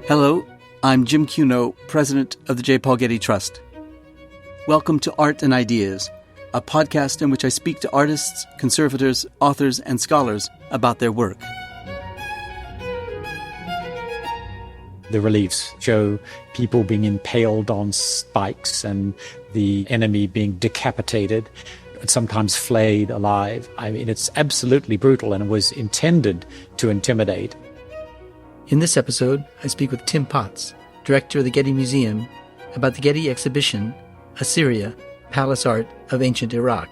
Hello, I'm Jim Cuno, president of the J. Paul Getty Trust. Welcome to Art and Ideas, a podcast in which I speak to artists, conservators, authors, and scholars about their work. The reliefs show people being impaled on spikes and the enemy being decapitated, sometimes flayed alive. I mean, it's absolutely brutal, and it was intended to intimidate. In this episode, I speak with Tim Potts, director of the Getty Museum, about the Getty exhibition, Assyria, Palace Art of Ancient Iraq.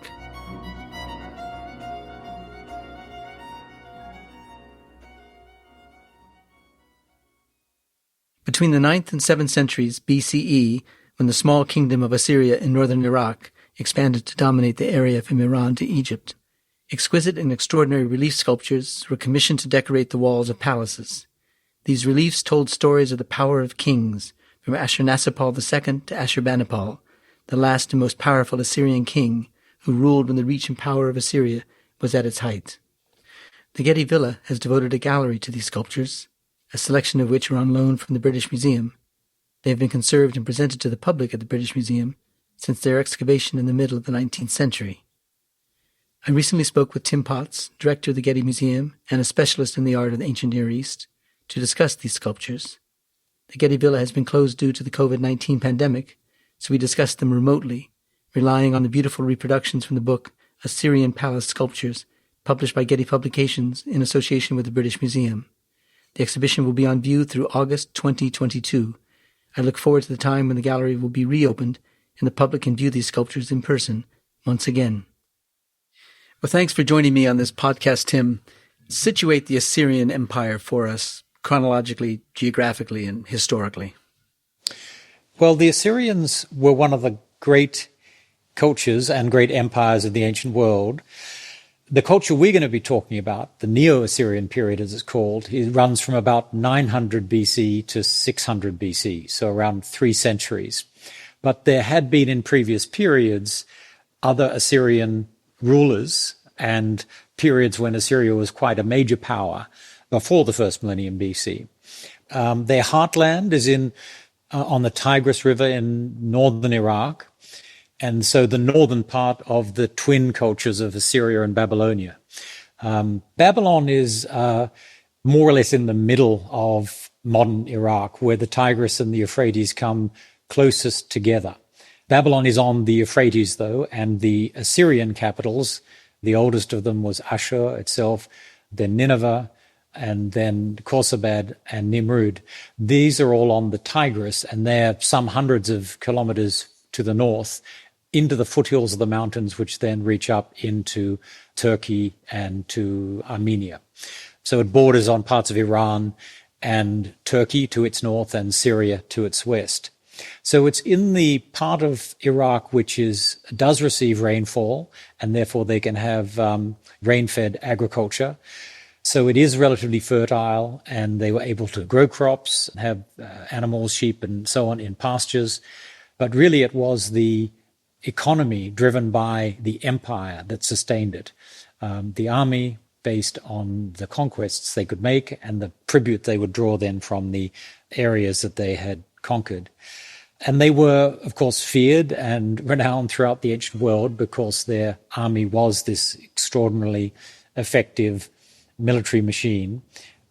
Between the 9th and 7th centuries BCE, when the small kingdom of Assyria in northern Iraq expanded to dominate the area from Iran to Egypt, exquisite and extraordinary relief sculptures were commissioned to decorate the walls of palaces. These reliefs told stories of the power of kings, from Ashurnasirpal II to Ashurbanipal, the last and most powerful Assyrian king, who ruled when the reach and power of Assyria was at its height. The Getty Villa has devoted a gallery to these sculptures, a selection of which are on loan from the British Museum. They have been conserved and presented to the public at the British Museum since their excavation in the middle of the 19th century. I recently spoke with Tim Potts, director of the Getty Museum and a specialist in the art of the ancient Near East, to discuss these sculptures. The Getty Villa has been closed due to the COVID-19 pandemic, so we discussed them remotely, relying on the beautiful reproductions from the book Assyrian Palace Sculptures, published by Getty Publications in association with the British Museum. The exhibition will be on view through August 2022. I look forward to the time when the gallery will be reopened and the public can view these sculptures in person once again. Well, thanks for joining me on this podcast, Tim. Situate the Assyrian Empire for us, chronologically, geographically, and historically. Well, the Assyrians were one of the great cultures and great empires of the ancient world. The culture we're going to be talking about, the Neo-Assyrian period as it's called, it runs from about 900 BC to 600 BC, so around 3 centuries. But there had been in previous periods other Assyrian rulers and periods when Assyria was quite a major power before the first millennium BC. Their heartland is on the Tigris River in northern Iraq, and so the northern part of the twin cultures of Assyria and Babylonia. Babylon is more or less in the middle of modern Iraq, where the Tigris and the Euphrates come closest together. Babylon is on the Euphrates, though, and the Assyrian capitals, the oldest of them was Ashur itself, then Nineveh, and then Khorsabad and Nimrud. These are all on the Tigris, and they're some hundreds of kilometers to the north, into the foothills of the mountains, which then reach up into Turkey and to Armenia. So it borders on parts of Iran and Turkey to its north and Syria to its west. So it's in the part of Iraq which does receive rainfall, and therefore they can have rain-fed agriculture. So it is relatively fertile, and they were able to grow crops, have animals, sheep, and so on in pastures. But really it was the economy driven by the empire that sustained it. The army based on the conquests they could make and the tribute they would draw then from the areas that they had conquered. And they were, of course, feared and renowned throughout the ancient world because their army was this extraordinarily effective military machine,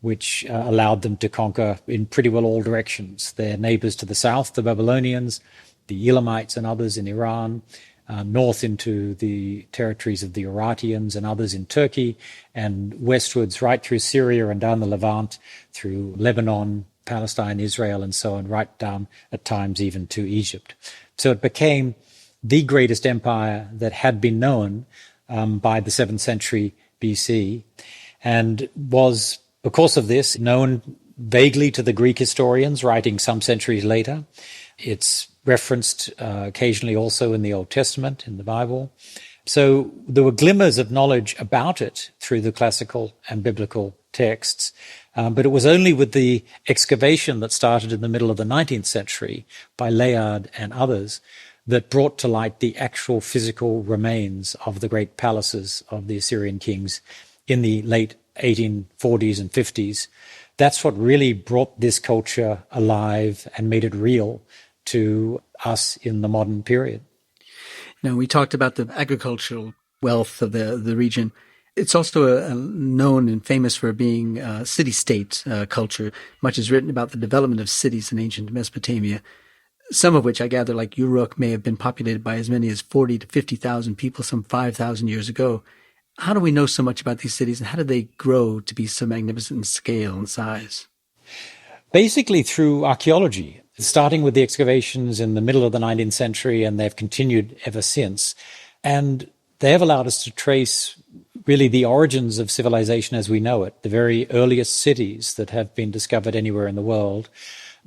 which allowed them to conquer in pretty well all directions. Their neighbors to the south, the Babylonians, the Elamites and others in Iran, north into the territories of the Urartians and others in Turkey, and westwards right through Syria and down the Levant, through Lebanon, Palestine, Israel, and so on, right down at times even to Egypt. So it became the greatest empire that had been known by the 7th century BC, and was, because of this, known vaguely to the Greek historians writing some centuries later. It's referenced occasionally also in the Old Testament, in the Bible. So there were glimmers of knowledge about it through the classical and biblical texts, but it was only with the excavation that started in the middle of the 19th century by Layard and others that brought to light the actual physical remains of the great palaces of the Assyrian kings in the late 1840s and 50s That's what really brought this culture alive and made it real to us in the modern period. Now, we talked about the agricultural wealth of the region. It's also known and famous for being a city-state culture. Much is written about the development of cities in ancient Mesopotamia, some of which I gather, like Uruk, may have been populated by as many as 40 to 50,000 people some 5,000 years ago. How do we know so much about these cities, and how did they grow to be so magnificent in scale and size? Basically through archaeology, starting with the excavations in the middle of the 19th century, and they've continued ever since. And they have allowed us to trace really the origins of civilization as we know it, the very earliest cities that have been discovered anywhere in the world,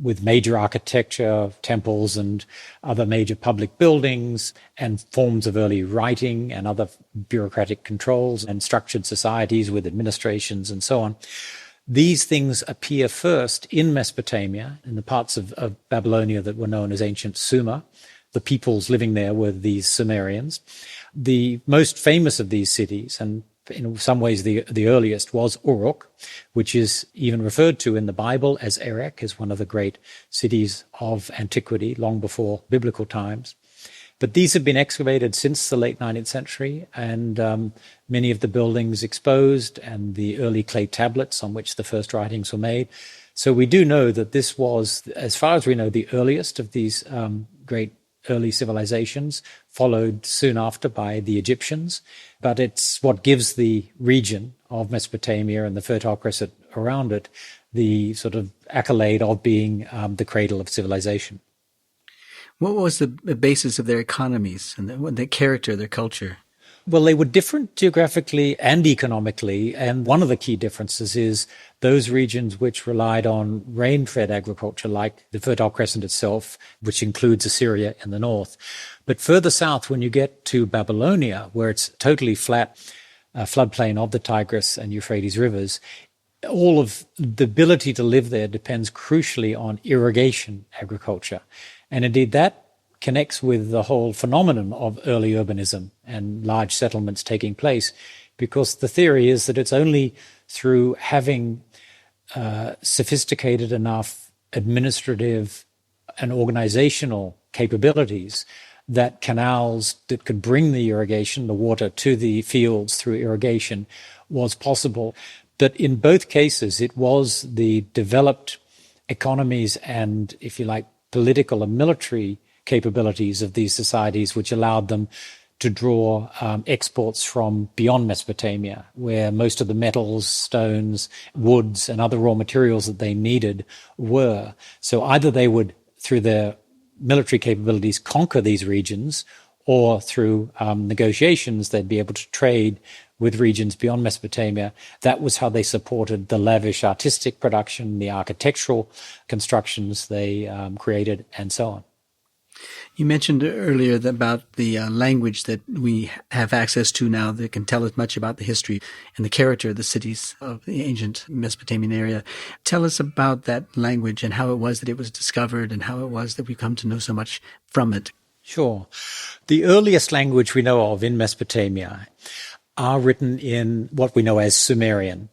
with major architecture, temples and other major public buildings, and forms of early writing and other bureaucratic controls, and structured societies with administrations and so on. These things appear first in Mesopotamia, in the parts of Babylonia that were known as ancient Sumer. The peoples living there were these Sumerians. The most famous of these cities, and in some ways the earliest, was Uruk, which is even referred to in the Bible as Erech, as one of the great cities of antiquity, long before biblical times. But these have been excavated since the late 19th century, and many of the buildings exposed, and the early clay tablets on which the first writings were made. So we do know that this was, as far as we know, the earliest of these great early civilizations, followed soon after by the Egyptians. But it's what gives the region of Mesopotamia and the Fertile Crescent around it the sort of accolade of being the cradle of civilization. What was the basis of their economies and their character, their culture? Well, they were different geographically and economically, and one of the key differences is those regions which relied on rain-fed agriculture, like the Fertile Crescent itself, which includes Assyria in the north. But further south, when you get to Babylonia, where it's totally flat floodplain of the Tigris and Euphrates rivers, all of the ability to live there depends crucially on irrigation agriculture. And indeed, that connects with the whole phenomenon of early urbanism and large settlements taking place, because the theory is that it's only through having sophisticated enough administrative and organizational capabilities that canals that could bring the irrigation, the water, to the fields through irrigation was possible. But in both cases, it was the developed economies and, if you like, political and military capabilities of these societies which allowed them to draw exports from beyond Mesopotamia, where most of the metals, stones, woods, and other raw materials that they needed were. So either they would, through their military capabilities, conquer these regions, or through negotiations, they'd be able to trade with regions beyond Mesopotamia. That was how they supported the lavish artistic production, the architectural constructions they created, and so on. You mentioned earlier about the language that we have access to now that can tell us much about the history and the character of the cities of the ancient Mesopotamian area. Tell us about that language and how it was that it was discovered and how it was that we come to know so much from it. Sure. The earliest language we know of in Mesopotamia are written in what we know as Sumerian.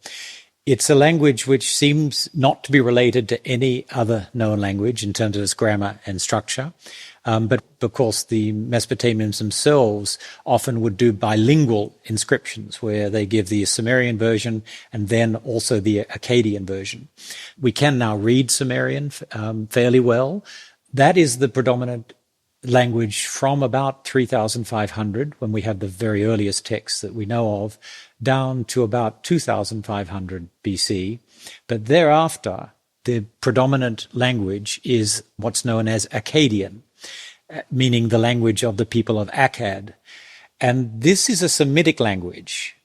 It's a language which seems not to be related to any other known language in terms of its grammar and structure. But of course, the Mesopotamians themselves often would do bilingual inscriptions where they give the Sumerian version and then also the Akkadian version. We can now read Sumerian fairly well. That is the predominant language from about 3,500, when we have the very earliest texts that we know of, down to about 2,500 BC. But thereafter, the predominant language is what's known as Akkadian, meaning the language of the people of Akkad. And this is a Semitic language.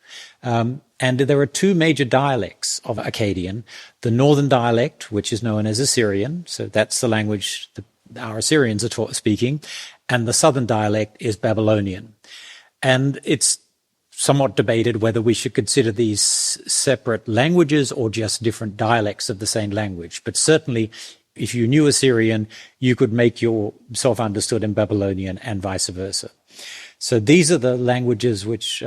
And there are two major dialects of Akkadian. The northern dialect, which is known as Assyrian, so that's the language that our Assyrians are speaking, and the southern dialect is Babylonian. And it's somewhat debated whether we should consider these separate languages or just different dialects of the same language. But certainly, if you knew Assyrian, you could make yourself understood in Babylonian and vice versa. So these are the languages which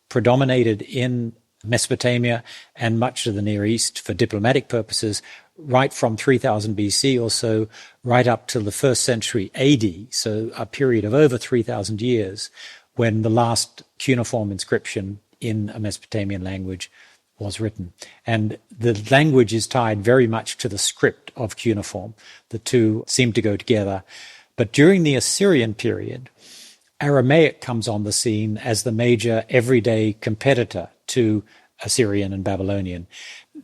predominated in Mesopotamia and much of the Near East for diplomatic purposes, right from 3000 BC or so, right up to the 1st century AD, so a period of over 3,000 years, when the last cuneiform inscription in a Mesopotamian language was written. And the language is tied very much to the script of cuneiform. The two seem to go together. But during the Assyrian period, Aramaic comes on the scene as the major everyday competitor to Assyrian and Babylonian.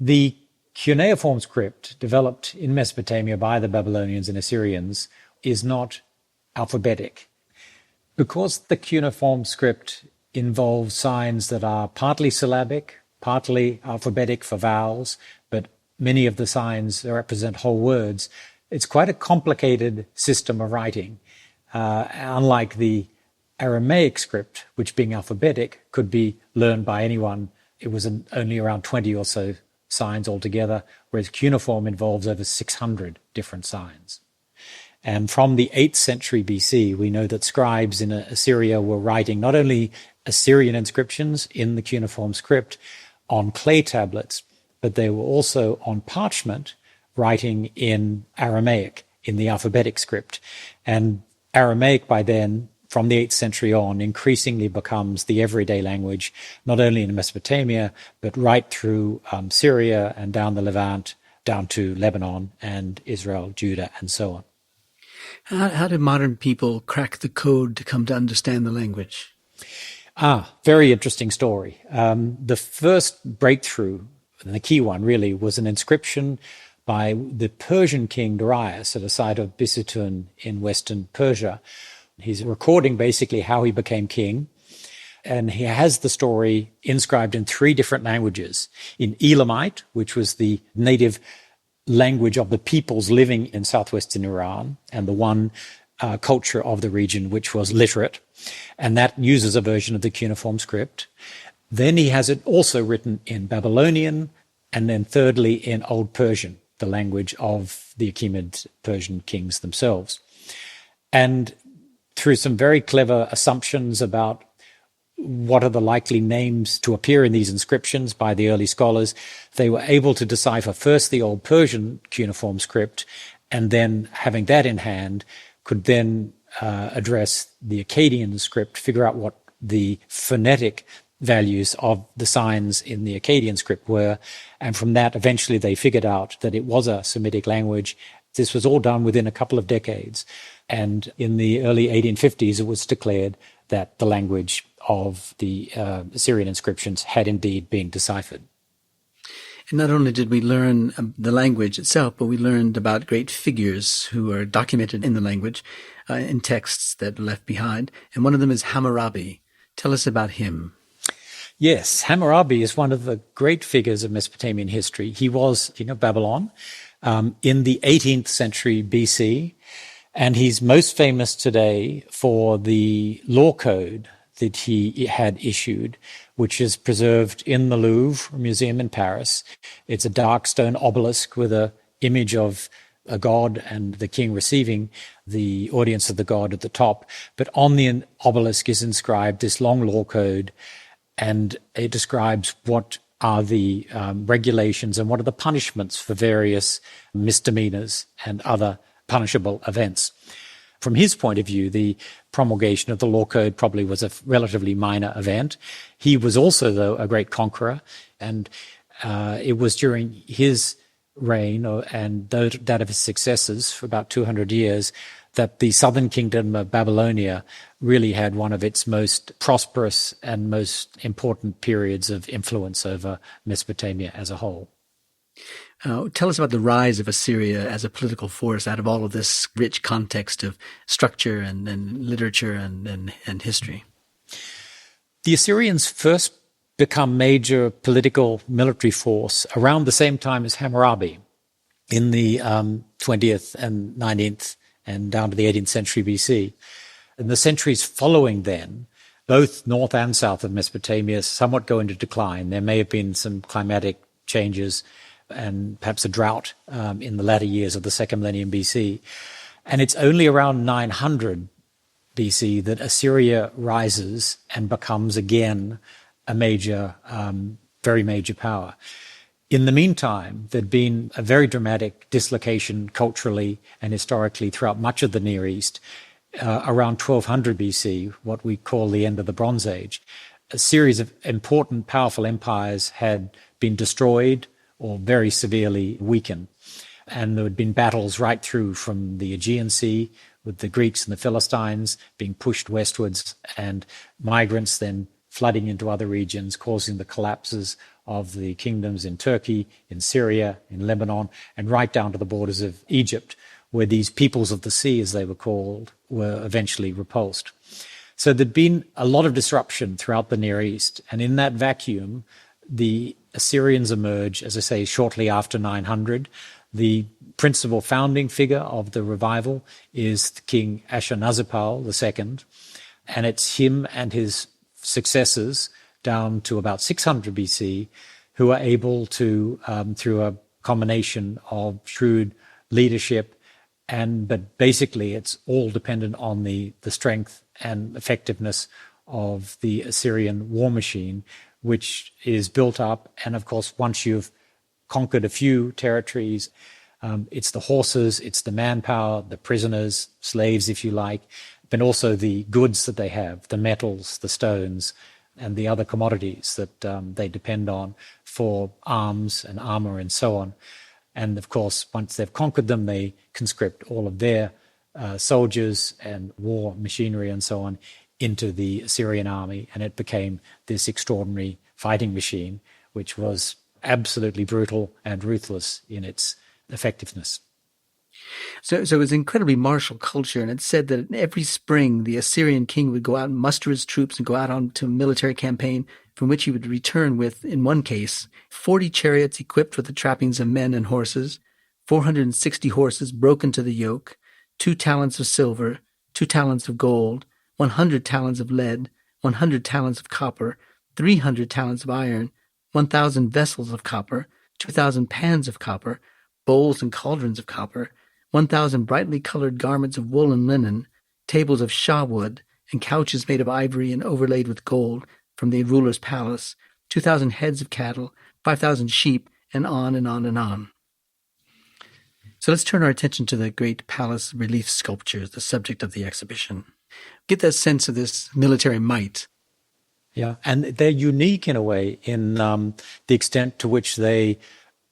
The cuneiform script developed in Mesopotamia by the Babylonians and Assyrians is not alphabetic. Because the cuneiform script involves signs that are partly syllabic, partly alphabetic for vowels, but many of the signs represent whole words, it's quite a complicated system of writing. Unlike the Aramaic script, which being alphabetic could be learned by anyone, it was only around 20 or so signs altogether, whereas cuneiform involves over 600 different signs. And from the 8th century BC, we know that scribes in Assyria were writing not only Assyrian inscriptions in the cuneiform script on clay tablets, but they were also on parchment writing in Aramaic, in the alphabetic script. And Aramaic by then, from the 8th century on, increasingly becomes the everyday language, not only in Mesopotamia, but right through Syria and down the Levant, down to Lebanon and Israel, Judah, and so on. How did modern people crack the code to come to understand the language? Very interesting story. The first breakthrough, and the key one really, was an inscription by the Persian king Darius at a site of Bisitun in western Persia. He's recording basically how he became king, and he has the story inscribed in 3 different languages. In Elamite, which was the native language of the peoples living in southwestern Iran, and the one culture of the region which was literate, and that uses a version of the cuneiform script. Then he has it also written in Babylonian, and then thirdly in Old Persian, the language of the Achaemenid Persian kings themselves. And through some very clever assumptions about what are the likely names to appear in these inscriptions by the early scholars, they were able to decipher first the Old Persian cuneiform script, and then having that in hand, could then address the Akkadian script, figure out what the phonetic values of the signs in the Akkadian script were, and from that eventually they figured out that it was a Semitic language. This was all done within a couple of decades, and in the early 1850s it was declared that the language of the Assyrian inscriptions had indeed been deciphered. And not only did we learn the language itself, but we learned about great figures who are documented in the language, in texts that are left behind. And one of them is Hammurabi. Tell us about him. Yes, Hammurabi is one of the great figures of Mesopotamian history. He was king of Babylon in the 18th century BC, and he's most famous today for the law code that he had issued, which is preserved in the Louvre Museum in Paris. It's a dark stone obelisk with an image of a god and the king receiving the audience of the god at the top. But on the obelisk is inscribed this long law code, and it describes what are the regulations and what are the punishments for various misdemeanors and other punishable events. From his point of view, the promulgation of the law code probably was a relatively minor event. He was also, though, a great conqueror, and it was during his reign and that of his successors for about 200 years that the southern kingdom of Babylonia really had one of its most prosperous and most important periods of influence over Mesopotamia as a whole. Tell us about the rise of Assyria as a political force out of all of this rich context of structure and literature and history. The Assyrians first become major political military force around the same time as Hammurabi in the 20th and 19th and down to the 18th century BC. In the centuries following then, both north and south of Mesopotamia somewhat go into decline. There may have been some climatic changes and perhaps a drought in the latter years of the second millennium BC. And it's only around 900 BC that Assyria rises and becomes again a major very major power. In the meantime, there'd been a very dramatic dislocation culturally and historically throughout much of the Near East. Around 1200 BC, what we call the end of the Bronze Age, a series of important, powerful empires had been destroyed or very severely weakened. And there had been battles right through from the Aegean Sea with the Greeks and the Philistines being pushed westwards and migrants then flooding into other regions, causing the collapses of the kingdoms in Turkey, in Syria, in Lebanon, and right down to the borders of Egypt, where these peoples of the sea, as they were called, were eventually repulsed. So there'd been a lot of disruption throughout the Near East, and in that vacuum, the Assyrians emerge, as I say, shortly after 900. The principal founding figure of the revival is King Ashurnazirpal II, and it's him and his successors down to about 600 BC who are able to, through a combination of shrewd leadership, but basically it's all dependent on the strength and effectiveness of the Assyrian war machine, which is built up. And of course, once you've conquered a few territories, it's the horses, it's the manpower, the prisoners, slaves, if you like, but also the goods that they have, the metals, the stones, and the other commodities that they depend on for arms and armor and so on. And of course, once they've conquered them, they conscript all of their soldiers and war machinery and so on into the Assyrian army. And it became this extraordinary fighting machine, which was absolutely brutal and ruthless in its effectiveness. So it was incredibly martial culture, and it's said that every spring the Assyrian king would go out and muster his troops and go out onto a military campaign from which he would return with, in one case, 40 chariots equipped with the trappings of men and horses, 460 horses broken to the yoke, 2 talents of silver, 2 talents of gold, 100 talents of lead, 100 talents of copper, 300 talents of iron, 1,000 vessels of copper, 2,000 pans of copper, bowls and cauldrons of copper, 1,000 brightly colored garments of wool and linen, tables of shaw wood, and couches made of ivory and overlaid with gold from the ruler's palace, 2,000 heads of cattle, 5,000 sheep, and on and on and on. So let's turn our attention to the great palace relief sculptures, the subject of the exhibition. Get that sense of this military might. Yeah, and they're unique in a way in the extent to which they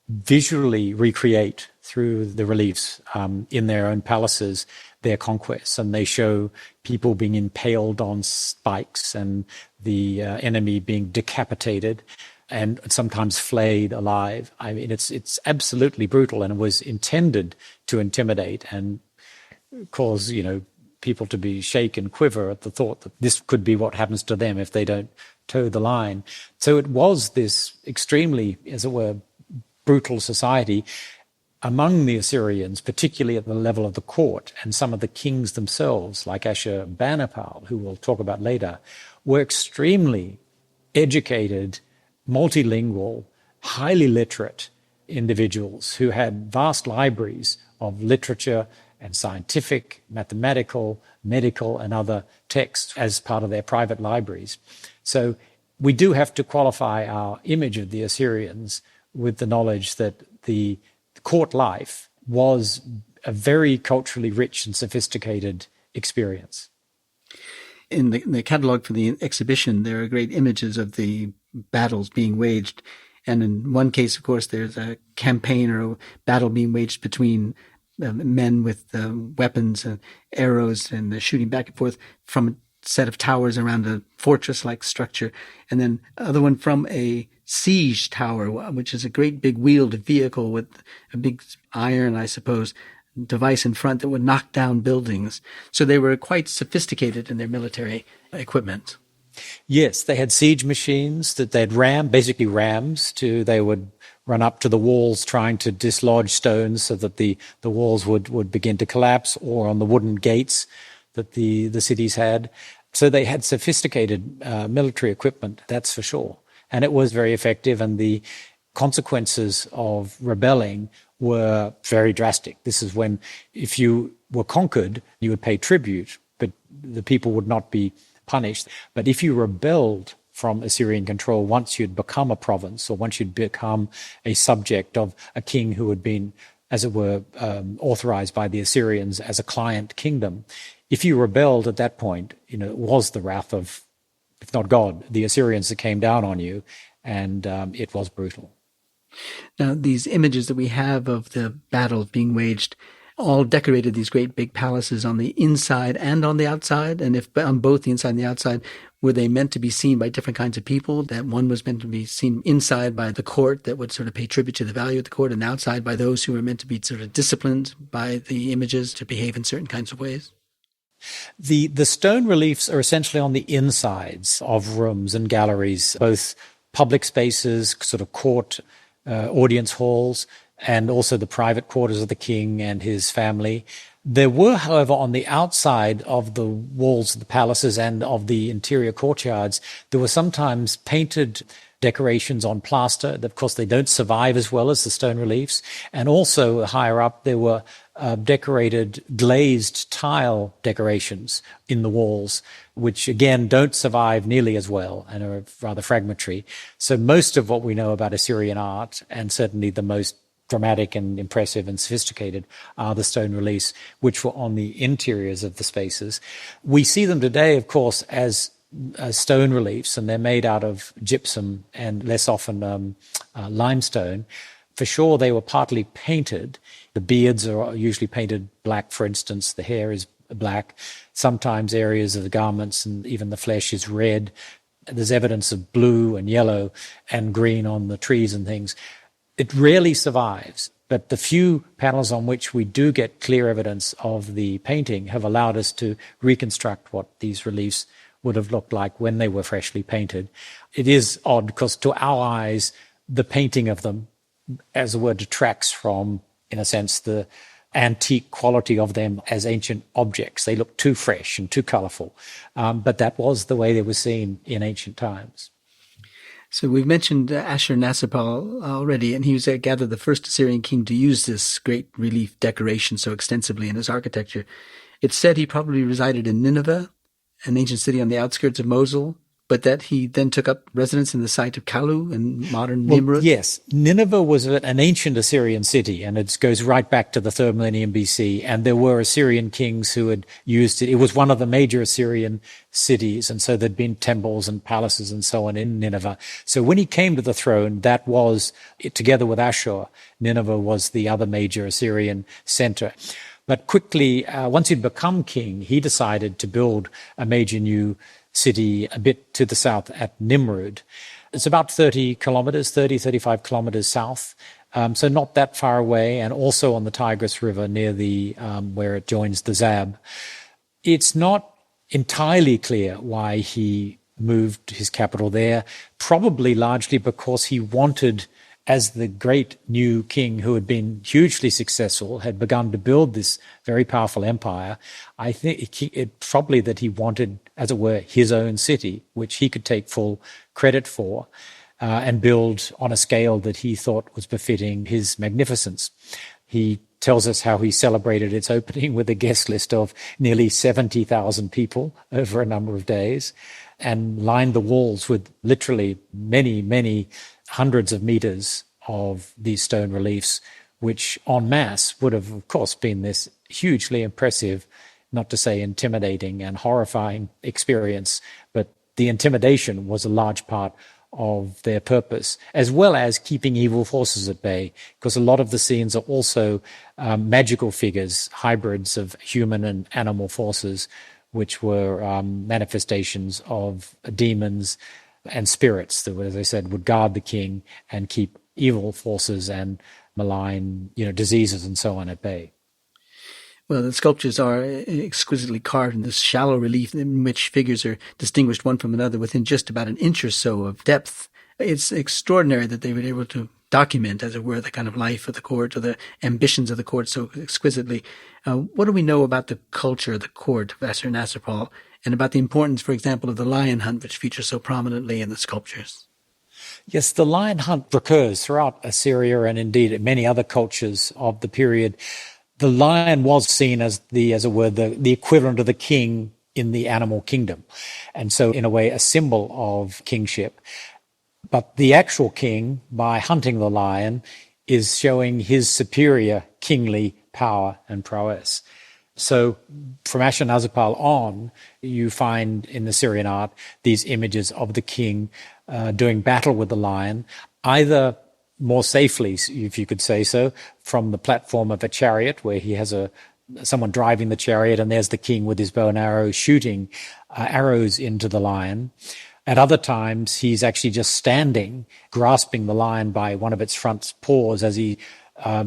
visually recreate through the reliefs in their own palaces their conquests, and they show people being impaled on spikes and the enemy being decapitated and sometimes flayed alive. I mean, it's absolutely brutal, and it was intended to intimidate and cause, people to be shake and quiver at the thought that this could be what happens to them if they don't toe the line. So it was this extremely, as it were, brutal society among the Assyrians, particularly at the level of the court, and some of the kings themselves, like Ashurbanipal, who we'll talk about later, were extremely educated, multilingual, highly literate individuals who had vast libraries of literature and scientific, mathematical, medical, and other texts as part of their private libraries. So we do have to qualify our image of the Assyrians with the knowledge that the court life was a very culturally rich and sophisticated experience. In the catalog for the exhibition, there are great images of the battles being waged. And in one case, of course, there's a campaign or a battle being waged between men with weapons and arrows, and they're shooting back and forth from a set of towers around a fortress-like structure. And then other one from a siege tower, which is a great big wheeled vehicle with a big iron, I suppose, device in front that would knock down buildings. So they were quite sophisticated in their military equipment. Yes, they had siege machines that they'd basically rams, they would run up to the walls trying to dislodge stones so that the walls would begin to collapse, or on the wooden gates that the cities had. So they had sophisticated military equipment, that's for sure. And it was very effective, and the consequences of rebelling were very drastic. This is when, if you were conquered, you would pay tribute, but the people would not be punished. But if you rebelled from Assyrian control once you'd become a province, or once you'd become a subject of a king who had been, as it were, authorized by the Assyrians as a client kingdom. If you rebelled at that point, it was the wrath of, if not God, the Assyrians that came down on you, and it was brutal. Now, these images that we have of the battle being waged all decorated these great big palaces on the inside and on the outside. And if on both the inside and the outside, were they meant to be seen by different kinds of people? That one was meant to be seen inside by the court that would sort of pay tribute to the value of the court, and outside by those who were meant to be sort of disciplined by the images to behave in certain kinds of ways? The stone reliefs are essentially on the insides of rooms and galleries, both public spaces, sort of court, audience halls, and also the private quarters of the king and his family. There were, however, on the outside of the walls of the palaces and of the interior courtyards, there were sometimes painted decorations on plaster. Of course, they don't survive as well as the stone reliefs. And also higher up, there were decorated glazed tile decorations in the walls, which again don't survive nearly as well and are rather fragmentary. So most of what we know about Assyrian art, and certainly the most dramatic and impressive and sophisticated, are the stone reliefs, which were on the interiors of the spaces. We see them today, of course, as stone reliefs, and they're made out of gypsum and less often limestone. For sure, they were partly painted. The beards are usually painted black, for instance. The hair is black. Sometimes areas of the garments and even the flesh is red. There's evidence of blue and yellow and green on the trees and things. It rarely survives, but the few panels on which we do get clear evidence of the painting have allowed us to reconstruct what these reliefs would have looked like when they were freshly painted. It is odd because to our eyes, the painting of them, as it were, detracts from, in a sense, the antique quality of them as ancient objects. They look too fresh and too colorful. But that was the way they were seen in ancient times. So we've mentioned Ashurnasirpal already, and he was, I gather, the first Assyrian king to use this great relief decoration so extensively in his architecture. It's said he probably resided in Nineveh, an ancient city on the outskirts of Mosul, but that he then took up residence in the site of Kalu in modern Nimrud. Yes, Nineveh was an ancient Assyrian city, and it goes right back to the 3rd millennium BC, and there were Assyrian kings who had used it. It was one of the major Assyrian cities, and so there'd been temples and palaces and so on in Nineveh. So when he came to the throne, that was, together with Ashur, Nineveh was the other major Assyrian center. But quickly, once he'd become king, he decided to build a major new city a bit to the south at Nimrud. It's about 35 kilometers south, so not that far away, and also on the Tigris River near the where it joins the Zab. It's not entirely clear why he moved his capital there, probably largely because he wanted, as the great new king who had been hugely successful, had begun to build this very powerful empire, I think it probably that he wanted, as it were, his own city, which he could take full credit for, and build on a scale that he thought was befitting his magnificence. He tells us how he celebrated its opening with a guest list of nearly 70,000 people over a number of days, and lined the walls with literally many, many hundreds of meters of these stone reliefs, which en masse would have, of course, been this hugely impressive, not to say intimidating and horrifying experience, but the intimidation was a large part of their purpose, as well as keeping evil forces at bay, because a lot of the scenes are also magical figures, hybrids of human and animal forces, which were manifestations of demons and spirits that, as I said, would guard the king and keep evil forces and malign, diseases and so on at bay. Well, the sculptures are exquisitely carved in this shallow relief in which figures are distinguished one from another within just about an inch or so of depth. It's extraordinary that they were able to document, as it were, the kind of life of the court or the ambitions of the court so exquisitely. What do we know about the culture of the court of Ashurnasirpal and about the importance, for example, of the lion hunt, which features so prominently in the sculptures? Yes, the lion hunt recurs throughout Assyria and indeed many other cultures of the period. The lion was seen as the equivalent of the king in the animal kingdom. And so, in a way, a symbol of kingship. But the actual king, by hunting the lion, is showing his superior kingly power and prowess. So from Ashurnazirpal on, you find in the Syrian art these images of the king doing battle with the lion, either more safely, if you could say so, from the platform of a chariot where he has someone driving the chariot and there's the king with his bow and arrow shooting arrows into the lion. At other times, he's actually just standing, grasping the lion by one of its front paws as he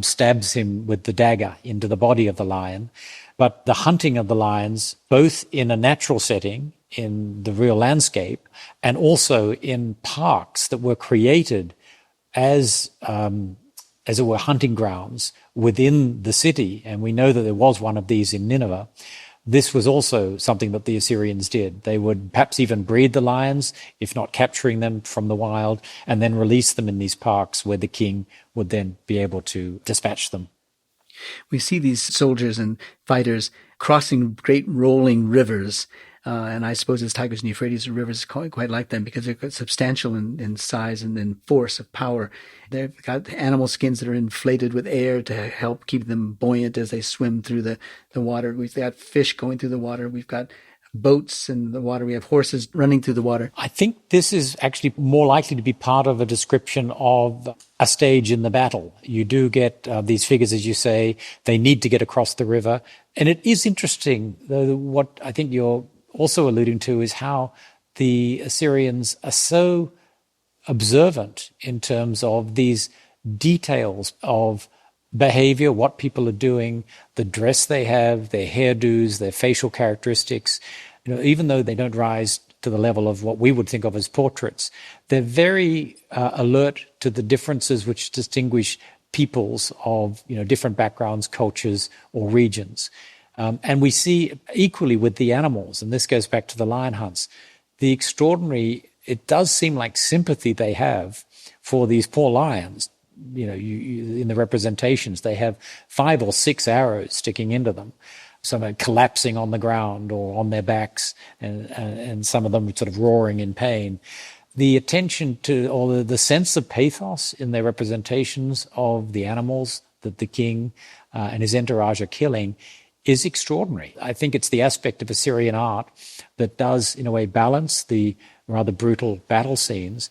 stabs him with the dagger into the body of the lion. But the hunting of the lions, both in a natural setting, in the real landscape, and also in parks that were created as it were hunting grounds within the city, and we know that there was one of these in Nineveh. This was also something that the Assyrians did. They would perhaps even breed the lions, if not capturing them from the wild, and then release them in these parks where the king would then be able to dispatch them. We see these soldiers and fighters crossing great rolling rivers, and I suppose it's Tigris and Euphrates rivers quite like them because they're substantial in size and in force of power. They've got animal skins that are inflated with air to help keep them buoyant as they swim through the water. We've got fish going through the water. We've got boats in the water. We have horses running through the water. I think this is actually more likely to be part of a description of a stage in the battle. You do get these figures, as you say, they need to get across the river. And it is interesting, though, what I think you're also alluding to is how the Assyrians are so observant in terms of these details of behavior, what people are doing, the dress they have, their hairdos, their facial characteristics. You know, even though they don't rise to the level of what we would think of as portraits, they're very alert to the differences which distinguish peoples of, you know, different backgrounds, cultures, or regions. And we see equally with the animals, and this goes back to the lion hunts, the extraordinary, it does seem like sympathy they have for these poor lions. You know, in the representations, they have 5 or 6 arrows sticking into them. Some are collapsing on the ground or on their backs, and some of them sort of roaring in pain. The attention to, or the sense of pathos in their representations of the animals that the king and his entourage are killing is extraordinary. I think it's the aspect of Assyrian art that does, in a way, balance the rather brutal battle scenes.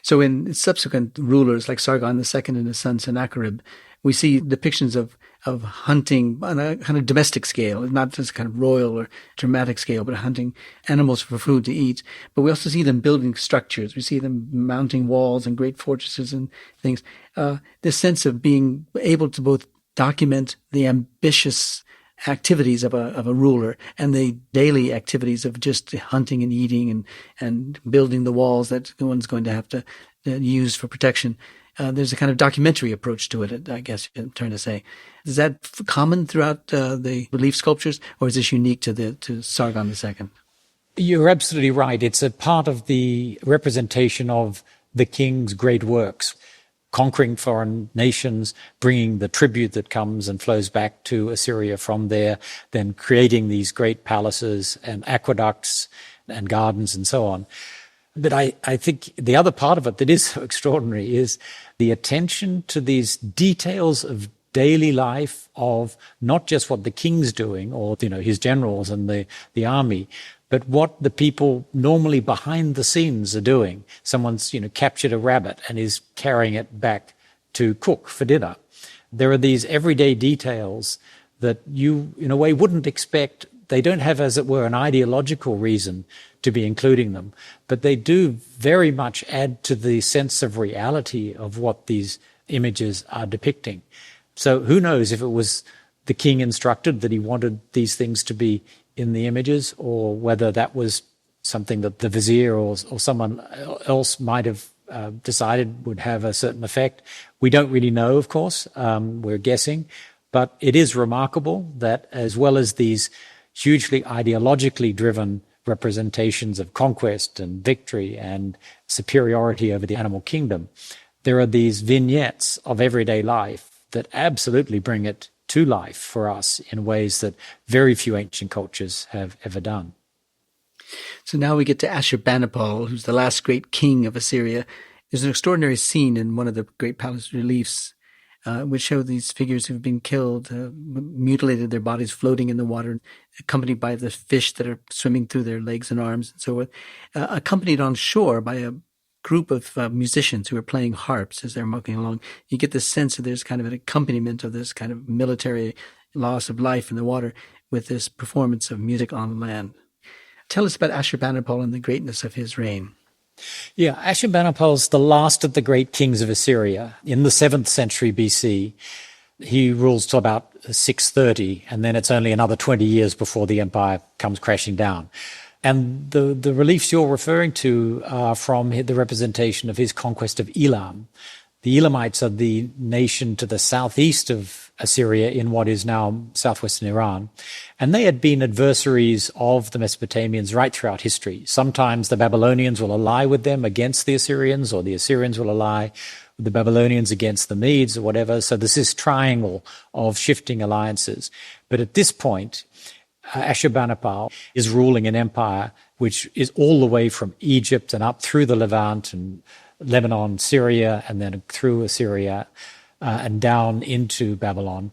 So in subsequent rulers like Sargon II and his son Sennacherib, we see depictions of hunting on a kind of domestic scale, not just kind of royal or dramatic scale, but hunting animals for food to eat. But we also see them building structures. We see them mounting walls and great fortresses and things. This sense of being able to both document the ambitious activities of a ruler and the daily activities of just hunting and eating and building the walls that one's going to have to use for protection. There's a kind of documentary approach to it, I guess I'm trying to say. Is that common throughout the relief sculptures, or is this unique to Sargon II? You're absolutely right. It's a part of the representation of the king's great works. Conquering foreign nations, bringing the tribute that comes and flows back to Assyria from there, then creating these great palaces and aqueducts and gardens and so on. But I think the other part of it that is so extraordinary is the attention to these details of daily life, of not just what the king's doing or, you know, his generals and the army, but what the people normally behind the scenes are doing. Someone's, you know, captured a rabbit and is carrying it back to cook for dinner. There are these everyday details that you, in a way, wouldn't expect. They don't have, as it were, an ideological reason to be including them, but they do very much add to the sense of reality of what these images are depicting. So who knows if it was the king instructed that he wanted these things to be in the images, or whether that was something that the vizier or someone else might have decided would have a certain effect. We don't really know, of course. We're guessing. But it is remarkable that as well as these hugely ideologically driven representations of conquest and victory and superiority over the animal kingdom, there are these vignettes of everyday life that absolutely bring it to life for us in ways that very few ancient cultures have ever done. So now we get to Ashurbanipal, who's the last great king of Assyria. There's an extraordinary scene in one of the great palace reliefs which show these figures who've been killed, mutilated, their bodies floating in the water, accompanied by the fish that are swimming through their legs and arms and so forth, accompanied on shore by a group of musicians who are playing harps as they're walking along. You get this sense that there's kind of an accompaniment of this kind of military loss of life in the water with this performance of music on land. Tell us about Ashurbanipal and the greatness of his reign. Yeah, Ashurbanipal is the last of the great kings of Assyria. In the 7th century BC, he rules till about 630, and then it's only another 20 years before the empire comes crashing down. And the reliefs you're referring to are from the representation of his conquest of Elam. The Elamites are the nation to the southeast of Assyria in what is now southwestern Iran. And they had been adversaries of the Mesopotamians right throughout history. Sometimes the Babylonians will ally with them against the Assyrians, or the Assyrians will ally with the Babylonians against the Medes or whatever. So there's this triangle of shifting alliances. But at this point, Ashurbanipal is ruling an empire which is all the way from Egypt and up through the Levant and Lebanon, Syria, and then through Assyria and down into Babylon.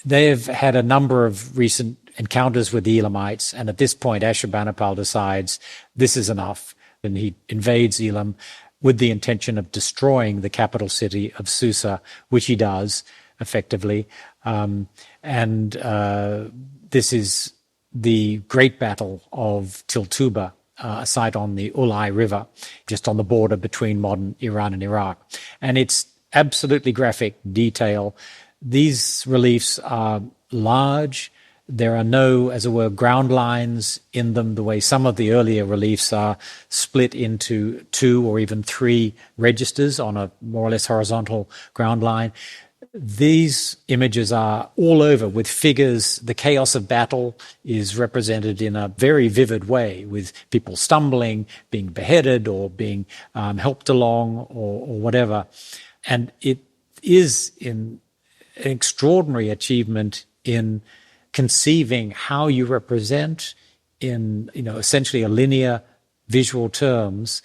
They've had a number of recent encounters with the Elamites, and at this point Ashurbanipal decides this is enough, and he invades Elam with the intention of destroying the capital city of Susa, which he does effectively. This is the great battle of Tiltuba, a site on the Ulai River, just on the border between modern Iran and Iraq. And it's absolutely graphic detail. These reliefs are large. There are no, as it were, ground lines in them, the way some of the earlier reliefs are split into 2 or even 3 registers on a more or less horizontal ground line. These images are all over with figures. The chaos of battle is represented in a very vivid way, with people stumbling, being beheaded, or being helped along, or whatever. And it is an extraordinary achievement in conceiving how you represent in, essentially a linear visual terms,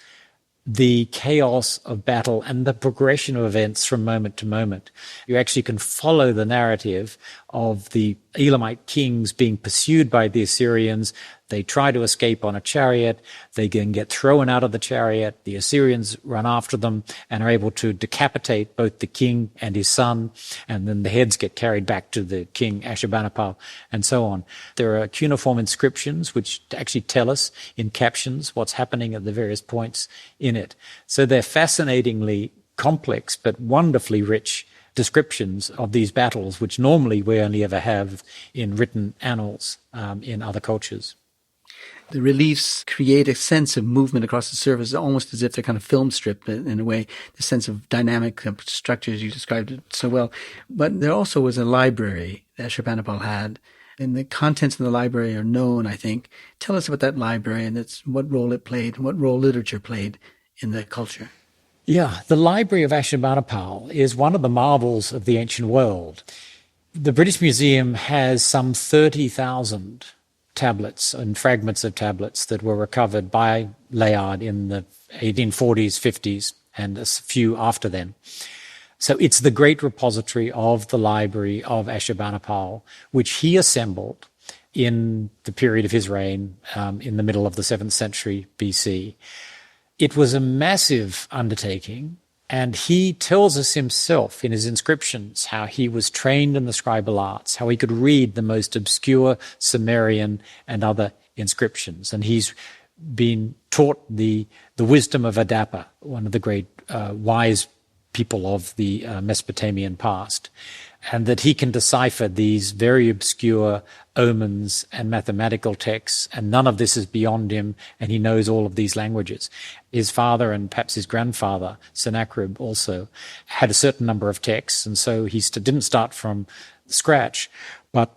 the chaos of battle and the progression of events from moment to moment. You actually can follow the narrative of the Elamite kings being pursued by the Assyrians. They try to escape on a chariot. They can get thrown out of the chariot. The Assyrians run after them and are able to decapitate both the king and his son. And then the heads get carried back to the king Ashurbanipal, and so on. There are cuneiform inscriptions which actually tell us in captions what's happening at the various points in it. So they're fascinatingly complex but wonderfully rich descriptions of these battles, which normally we only ever have in written annals in other cultures. The reliefs create a sense of movement across the surface, almost as if they're kind of film strip in a way, the sense of dynamic structures. You described it so well. But there also was a library that Ashurbanipal had, and the contents of the library are known, I think. Tell us about that library and what role it played, and what role literature played in the culture. Yeah, the Library of Ashurbanipal is one of the marvels of the ancient world. The British Museum has some 30,000 tablets and fragments of tablets that were recovered by Layard in the 1840s, 50s, and a few after then. So it's the great repository of the Library of Ashurbanipal, which he assembled in the period of his reign, in the middle of the 7th century BC. It was a massive undertaking, and he tells us himself in his inscriptions how he was trained in the scribal arts, how he could read the most obscure Sumerian and other inscriptions. And he's been taught the wisdom of Adapa, one of the great wise people of the Mesopotamian past, and that he can decipher these very obscure omens and mathematical texts, and none of this is beyond him, and he knows all of these languages. His father and perhaps his grandfather, Sennacherib, also had a certain number of texts, and so he didn't start from scratch, but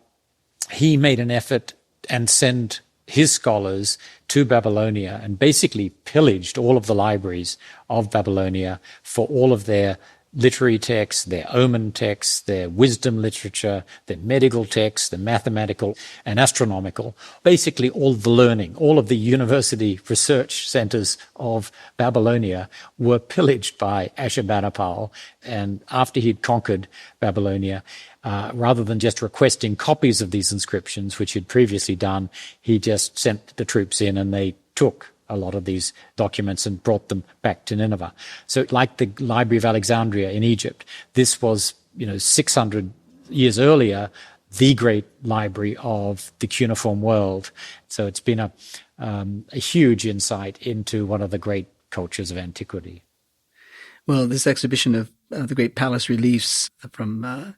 he made an effort and sent his scholars to Babylonia and basically pillaged all of the libraries of Babylonia for all of their literary texts, their omen texts, their wisdom literature, their medical texts, their mathematical and astronomical, basically all the learning, all of the university research centers of Babylonia were pillaged by Ashurbanipal. And after he'd conquered Babylonia, rather than just requesting copies of these inscriptions, which he'd previously done, he just sent the troops in and they took a lot of these documents and brought them back to Nineveh. So like the Library of Alexandria in Egypt, this was, 600 years earlier, the great library of the cuneiform world. So it's been a huge insight into one of the great cultures of antiquity. Well, this exhibition of the great palace reliefs from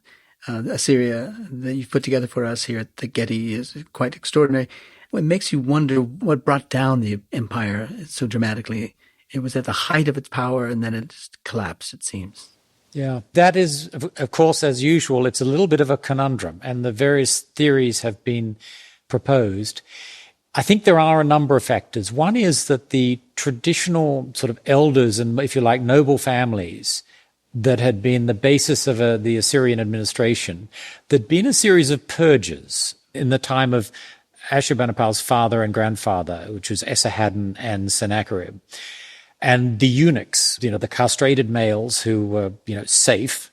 Assyria that you've put together for us here at the Getty is quite extraordinary. It makes you wonder what brought down the empire so dramatically. It was at the height of its power, and then it just collapsed, it seems. Yeah, that is, of course, as usual, it's a little bit of a conundrum, and the various theories have been proposed. I think there are a number of factors. One is that the traditional sort of elders and, if you like, noble families that had been the basis of the Assyrian administration, there'd been a series of purges in the time of Ashurbanipal's father and grandfather, which was Esarhaddon and Sennacherib. And the eunuchs, the castrated males who were, safe,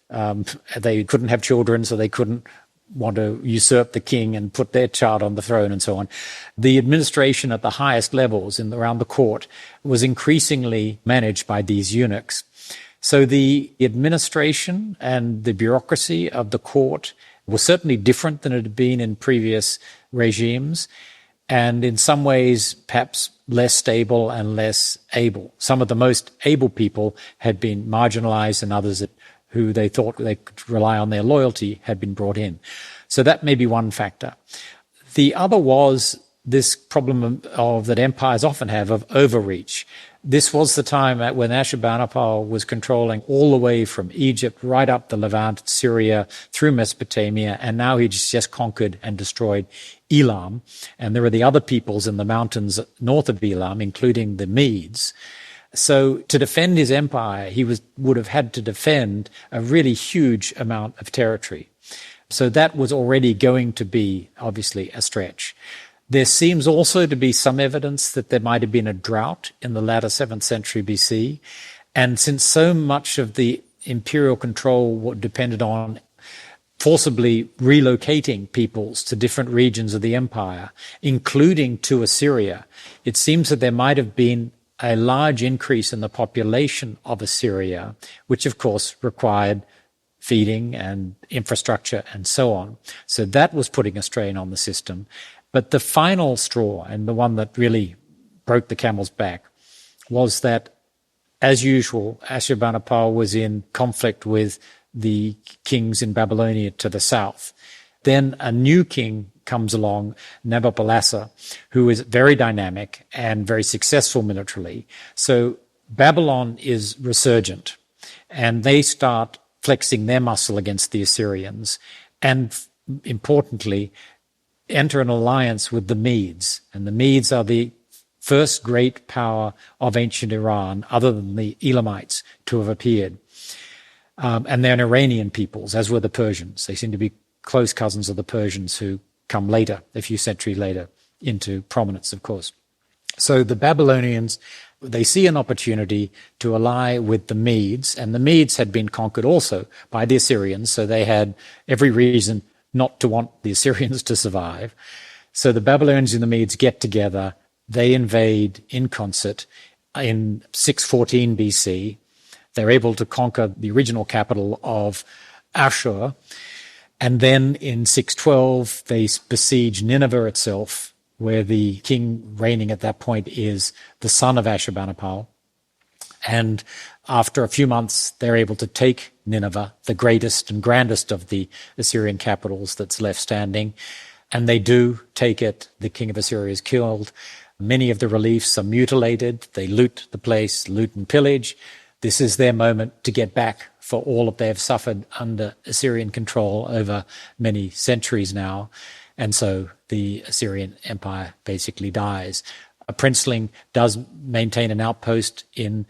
they couldn't have children, so they couldn't want to usurp the king and put their child on the throne and so on. The administration at the highest levels around the court was increasingly managed by these eunuchs. So the administration and the bureaucracy of the court was certainly different than it had been in previous regimes, and in some ways perhaps less stable and less able. Some of the most able people had been marginalized, and others who they thought they could rely on their loyalty had been brought in. So that may be one factor. The other was this problem of that empires often have of overreach. This was the time when Ashurbanipal was controlling all the way from Egypt right up the Levant, Syria, through Mesopotamia, and now he's just conquered and destroyed Elam. And there are the other peoples in the mountains north of Elam, including the Medes. So to defend his empire, he would have had to defend a really huge amount of territory. So that was already going to be, obviously, a stretch. There seems also to be some evidence that there might have been a drought in the latter 7th century BC. And since so much of the imperial control depended on forcibly relocating peoples to different regions of the empire, including to Assyria, it seems that there might have been a large increase in the population of Assyria, which of course required feeding and infrastructure and so on. So that was putting a strain on the system. But the final straw, and the one that really broke the camel's back, was that, as usual, Ashurbanipal was in conflict with the kings in Babylonia to the south. Then a new king comes along, Nabopolassar, who is very dynamic and very successful militarily. So Babylon is resurgent, and they start flexing their muscle against the Assyrians, and importantly, enter an alliance with the Medes. And the Medes are the first great power of ancient Iran, other than the Elamites, to have appeared. And they're an Iranian peoples, as were the Persians. They seem to be close cousins of the Persians who come later, a few centuries later, into prominence, of course. So the Babylonians, they see an opportunity to ally with the Medes, and the Medes had been conquered also by the Assyrians, so they had every reason not to want the Assyrians to survive. So the Babylonians and the Medes get together. They invade in concert in 614 BC. They're able to conquer the original capital of Ashur. And then in 612, they besiege Nineveh itself, where the king reigning at that point is the son of Ashurbanipal. And after a few months, they're able to take Nineveh, the greatest and grandest of the Assyrian capitals that's left standing. And they do take it. The king of Assyria is killed. Many of the reliefs are mutilated. They loot the place, loot and pillage. This is their moment to get back for all that they have suffered under Assyrian control over many centuries now. And so the Assyrian Empire basically dies. A princeling does maintain an outpost in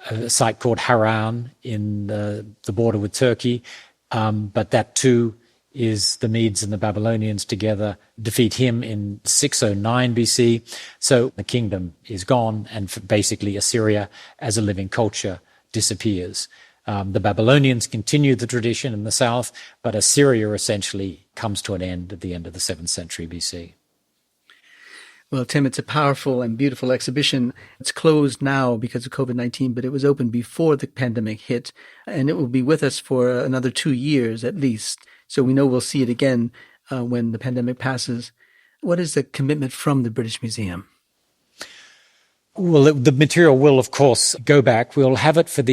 a site called Haran in the border with Turkey. But that too is the Medes and the Babylonians together defeat him in 609 BC. So the kingdom is gone, and basically Assyria as a living culture disappears. The Babylonians continue the tradition in the south, but Assyria essentially comes to an end at the end of the 7th century BC. Well, Tim, it's a powerful and beautiful exhibition. It's closed now because of COVID-19, but it was open before the pandemic hit, and it will be with us for another 2 years at least. So we know we'll see it again when the pandemic passes. What is the commitment from the British Museum? Well, the material will, of course, go back. We'll have it for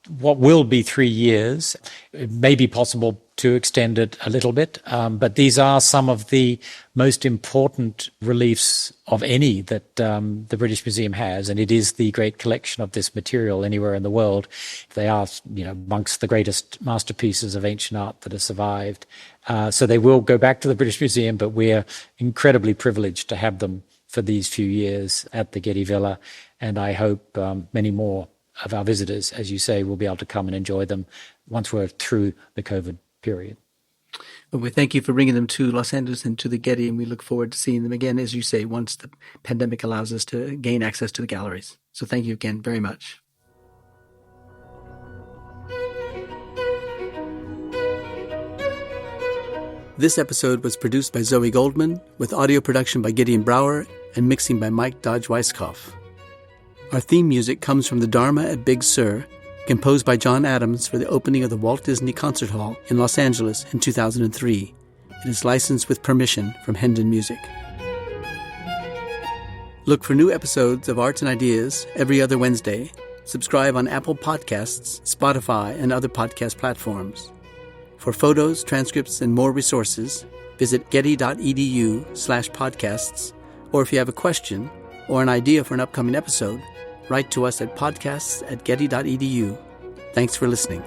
what will be 3 years. It may be possible to extend it a little bit, but these are some of the most important reliefs of any that the British Museum has, and it is the great collection of this material anywhere in the world. They are, amongst the greatest masterpieces of ancient art that have survived. So they will go back to the British Museum, but we're incredibly privileged to have them for these few years at the Getty Villa, and I hope many more of our visitors, as you say, will be able to come and enjoy them once we're through the COVID period. Well, we thank you for bringing them to Los Angeles and to the Getty, and we look forward to seeing them again, as you say, once the pandemic allows us to gain access to the galleries. So thank you again very much. This episode was produced by Zoe Goldman, with audio production by Gideon Brower and mixing by Mike Dodge-Weisskopf. Our theme music comes from the Dharma at Big Sur, composed by John Adams for the opening of the Walt Disney Concert Hall in Los Angeles in 2003. It is licensed with permission from Hendon Music. Look for new episodes of Arts and Ideas every other Wednesday. Subscribe on Apple Podcasts, Spotify, and other podcast platforms. For photos, transcripts, and more resources, visit getty.edu/podcasts, or if you have a question or an idea for an upcoming episode, write to us at podcasts@getty.edu. Thanks for listening.